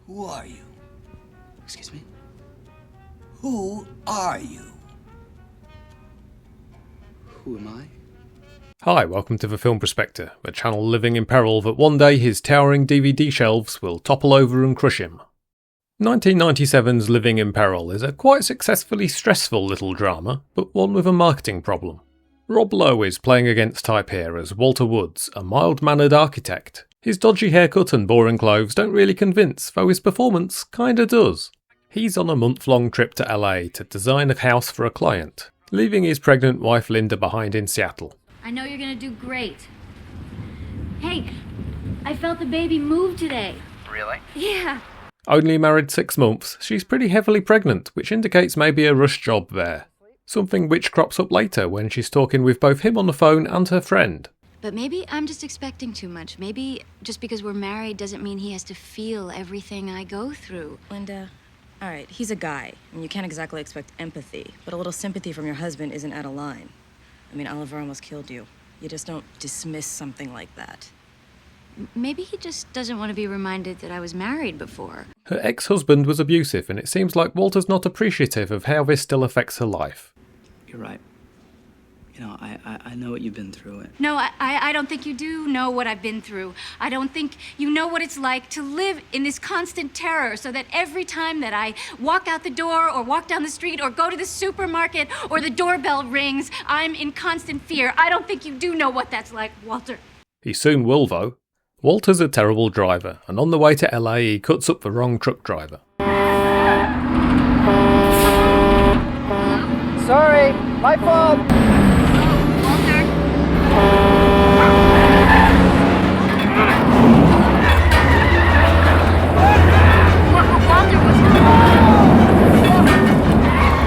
Who are you? Excuse me? Who are you? Who am I? Hi, welcome to the Film Prospector, a channel living in peril that one day his towering DVD shelves will topple over and crush him. 1997's Living in Peril is a quite successfully stressful little drama, but one with a marketing problem. Rob Lowe is playing against type here as Walter Woods, a mild-mannered architect. His dodgy haircut and boring clothes don't really convince, though his performance kinda does. He's on a month-long trip to LA to design a house for a client, leaving his pregnant wife Linda behind in Seattle. I know you're gonna do great. Hey, I felt the baby move today. Really? Yeah. Only married 6 months, she's pretty heavily pregnant, which indicates maybe a rush job there. Something which crops up later when she's talking with both him on the phone and her friend. But maybe I'm just expecting too much. Maybe just because we're married doesn't mean he has to feel everything I go through. Linda, all right, he's a guy, and you can't exactly expect empathy, but a little sympathy from your husband isn't out of line. I mean, Oliver almost killed you. You just don't dismiss something like that. Maybe he just doesn't want to be reminded that I was married before. Her ex-husband was abusive, and it seems like Walter's not appreciative of how this still affects her life. You're right. You know, I know what you've been through. No, I don't think you do know what I've been through. I don't think you know what it's like to live in this constant terror, so that every time that I walk out the door or walk down the street or go to the supermarket or the doorbell rings, I'm in constant fear. I don't think you do know what that's like, Walter. He soon will, though. Walter's a terrible driver, and on the way to LA he cuts up the wrong truck driver. Sorry, my fault. Walter. Walter, what's going on?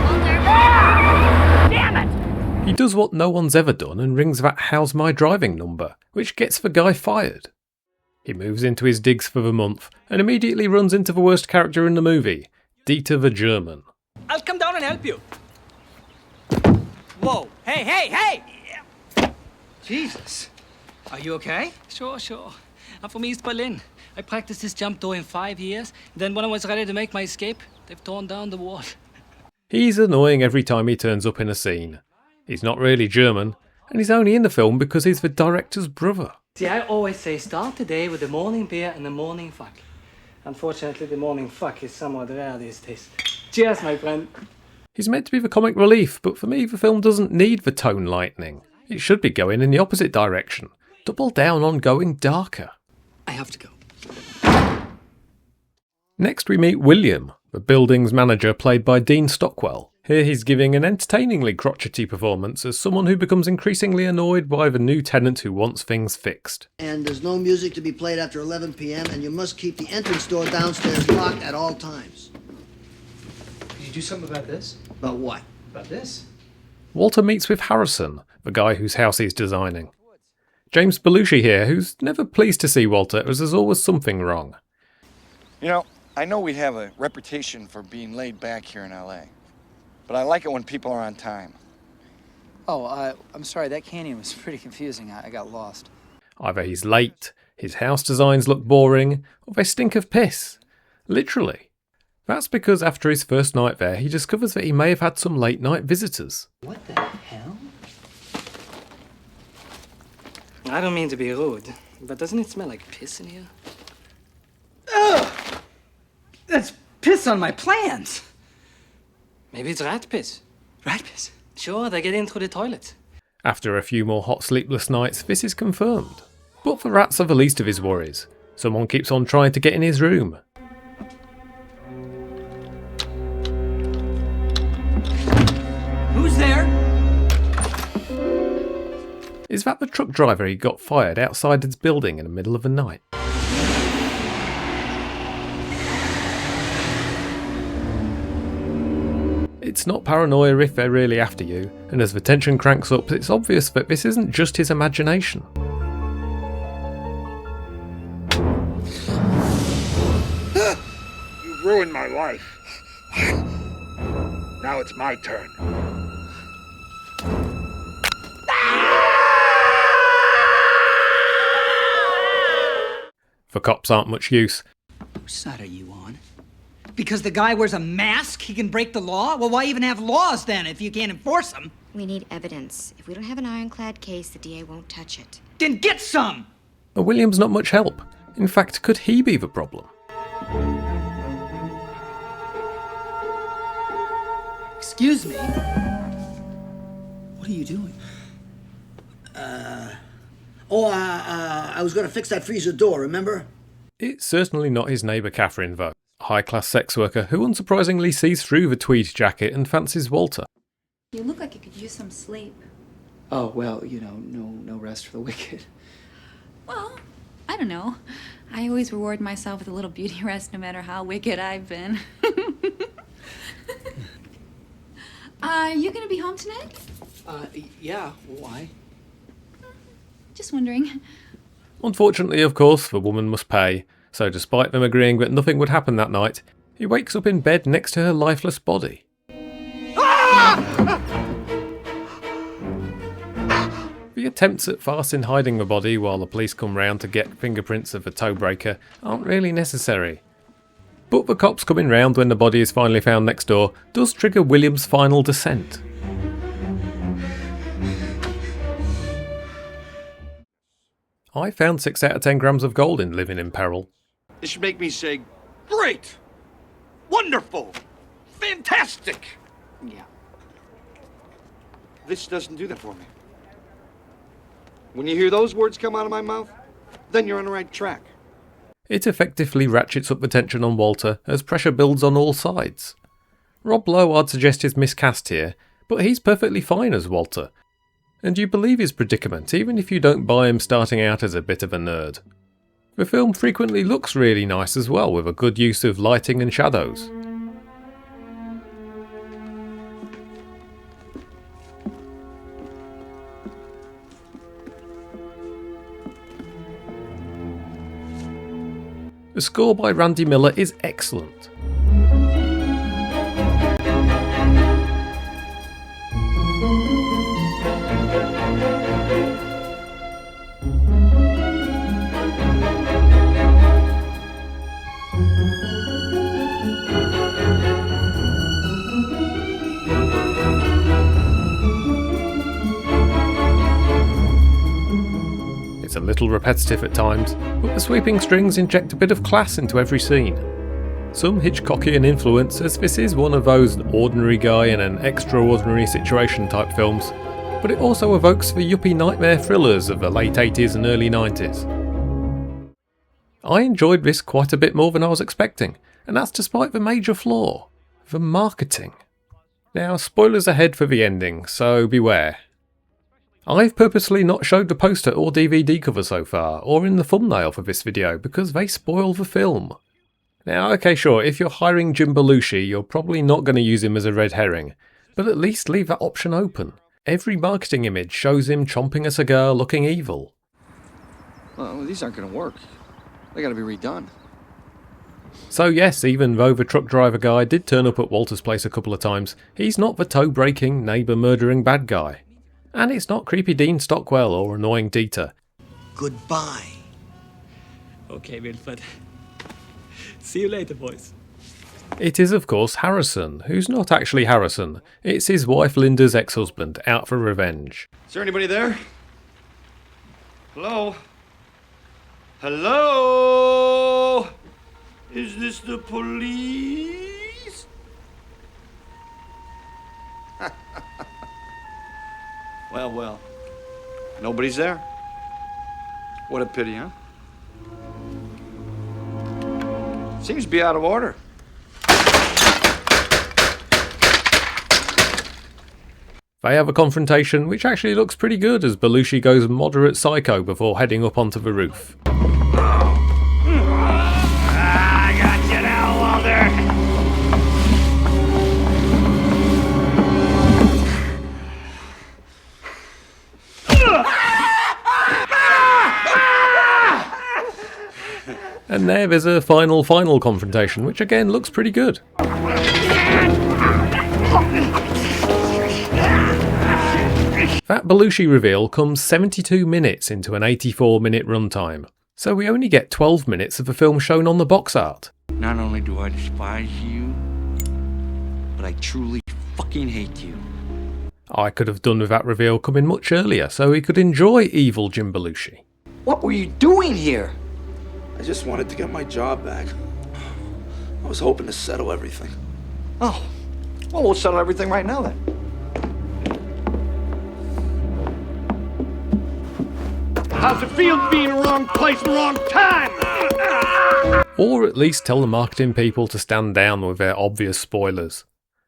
Walter. Damn it! He does what no one's ever done and rings that "How's my driving" number, which gets the guy fired. He moves into his digs for the month and immediately runs into the worst character in the movie, Dieter the German. I'll come down and help you. Whoa. Hey! Jesus. Are you okay? Sure. I'm from East Berlin. I practiced this jump door in 5 years. Then when I was ready to make my escape, they've torn down the wall. He's annoying every time he turns up in a scene. He's not really German, and he's only in the film because he's the director's brother. See, I always say start the day with the morning beer and the morning fuck. Unfortunately, the morning fuck is somewhat rare these days. Cheers, my friend. He's meant to be the comic relief, but for me the film doesn't need the tone lightening. It should be going in the opposite direction. Double down on going darker. I have to go. Next we meet William, the building's manager played by Dean Stockwell. Here he's giving an entertainingly crotchety performance as someone who becomes increasingly annoyed by the new tenant who wants things fixed. And there's no music to be played after 11 p.m. and you must keep the entrance door downstairs locked at all times. Could you do something about this? About what? About this? Walter meets with Harrison, the guy whose house he's designing. James Belushi here, who's never pleased to see Walter as there's always something wrong. You know, I know we have a reputation for being laid back here in LA, but I like it when people are on time. Oh, I'm sorry, that canyon was pretty confusing. I got lost. Either he's late, his house designs look boring, or they stink of piss. Literally. That's because after his first night there, he discovers that he may have had some late-night visitors. What the hell? I don't mean to be rude, but doesn't it smell like piss in here? Ugh! That's piss on my plans! Maybe it's rat piss. Rat piss? Sure, they get in through the toilet. After a few more hot sleepless nights, this is confirmed. But the rats are the least of his worries. Someone keeps on trying to get in his room. Who's there? Is that the truck driver he got fired outside his building in the middle of the night? It's not paranoia if they're really after you, and as the tension cranks up, it's obvious that this isn't just his imagination. You ruined my life. Now it's my turn. The cops aren't much use. Whose side are you on? Because the guy wears a mask, he can break the law? Well, why even have laws then if you can't enforce them? We need evidence. If we don't have an ironclad case, the DA won't touch it. Then get some! William's not much help. In fact, could he be the problem? Excuse me? What are you doing? I was gonna fix that freezer door, remember? It's certainly not his neighbour Catherine, though. A high-class sex worker who unsurprisingly sees through the tweed jacket and fancies Walter. You look like you could use some sleep. Oh, well, you know, no rest for the wicked. Well, I don't know. I always reward myself with a little beauty rest no matter how wicked I've been. Are you gonna be home tonight? Yeah, why? Just wondering. Unfortunately, of course, the woman must pay, so despite them agreeing that nothing would happen that night, he wakes up in bed next to her lifeless body. The attempts at farcing hiding the body while the police come round to get fingerprints of the toe breaker aren't really necessary. But the cops coming round when the body is finally found next door does trigger William's final descent. I found 6 out of 10 grams of gold in Living in Peril. It should make me say, great, wonderful, fantastic. Yeah. This doesn't do that for me. When you hear those words come out of my mouth, then you're on the right track. It effectively ratchets up the tension on Walter as pressure builds on all sides. Rob Lowe, I'd suggest, is miscast here, but he's perfectly fine as Walter. And you believe his predicament even if you don't buy him starting out as a bit of a nerd. The film frequently looks really nice as well, with a good use of lighting and shadows. The score by Randy Miller is excellent. It's a little repetitive at times, but the sweeping strings inject a bit of class into every scene. Some Hitchcockian influence, as this is one of those ordinary guy in an extraordinary situation type films, but it also evokes the yuppie nightmare thrillers of the late 80s and early 90s. I enjoyed this quite a bit more than I was expecting, and that's despite the major flaw: the marketing. Now, spoilers ahead for the ending, so beware. I've purposely not showed the poster or DVD cover so far, or in the thumbnail for this video, because they spoil the film. Now, okay, sure, if you're hiring Jim Belushi, you're probably not going to use him as a red herring, but at least leave that option open. Every marketing image shows him chomping a cigar looking evil. Well, these aren't going to work. They got to be redone. So yes, even though the truck driver guy did turn up at Walter's place a couple of times, he's not the toe-breaking, neighbour-murdering bad guy. And it's not creepy Dean Stockwell or annoying Dieter. Goodbye. Okay, Wilfred. See you later, boys. It is, of course, Harrison, who's not actually Harrison. It's his wife Linda's ex-husband, out for revenge. Is there anybody there? Hello? Hello? Is this the police? Well. Nobody's there. What a pity, huh? Seems to be out of order. They have a confrontation which actually looks pretty good as Belushi goes moderate psycho before heading up onto the roof. I got you now, Walter. And there's a final confrontation, which again looks pretty good. That Belushi reveal comes 72 minutes into an 84-minute runtime, so we only get 12 minutes of the film shown on the box art. Not only do I despise you, but I truly fucking hate you. I could have done with that reveal coming much earlier so he could enjoy evil Jim Belushi. What were you doing here? I just wanted to get my job back. I was hoping to settle everything. Oh, well, we'll settle everything right now then. How's it feel to be in the wrong place, the wrong time? Or at least tell the marketing people to stand down with their obvious spoilers.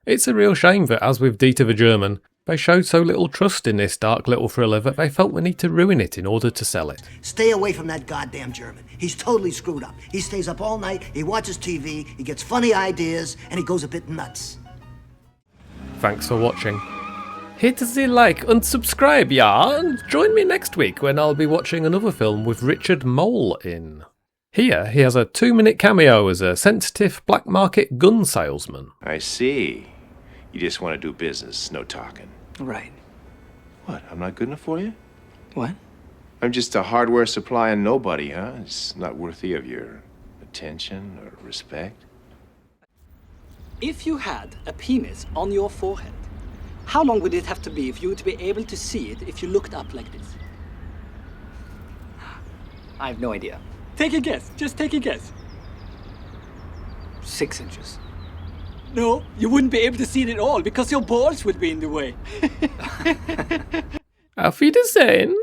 It's a real shame that, as with Dieter the German, they showed so little trust in this dark little thriller that they felt the need to ruin it in order to sell it. Stay away from that goddamn German. He's totally screwed up. He stays up all night, he watches TV, he gets funny ideas, and he goes a bit nuts. Thanks for watching. Hit the like and subscribe, yeah, and join me next week when I'll be watching another film with Richard Moll in. Here, he has a 2-minute cameo as a sensitive black market gun salesman. I see. You just want to do business, no talking. Right. What, I'm not good enough for you? What? I'm just a hardware supply and nobody, huh? It's not worthy of your attention or respect. If you had a penis on your forehead, how long would it have to be if you were to be able to see it if you looked up like this? I have no idea. Take a guess. Just take a guess. 6 inches. No, you wouldn't be able to see it at all because your balls would be in the way. Auf Wiedersehen.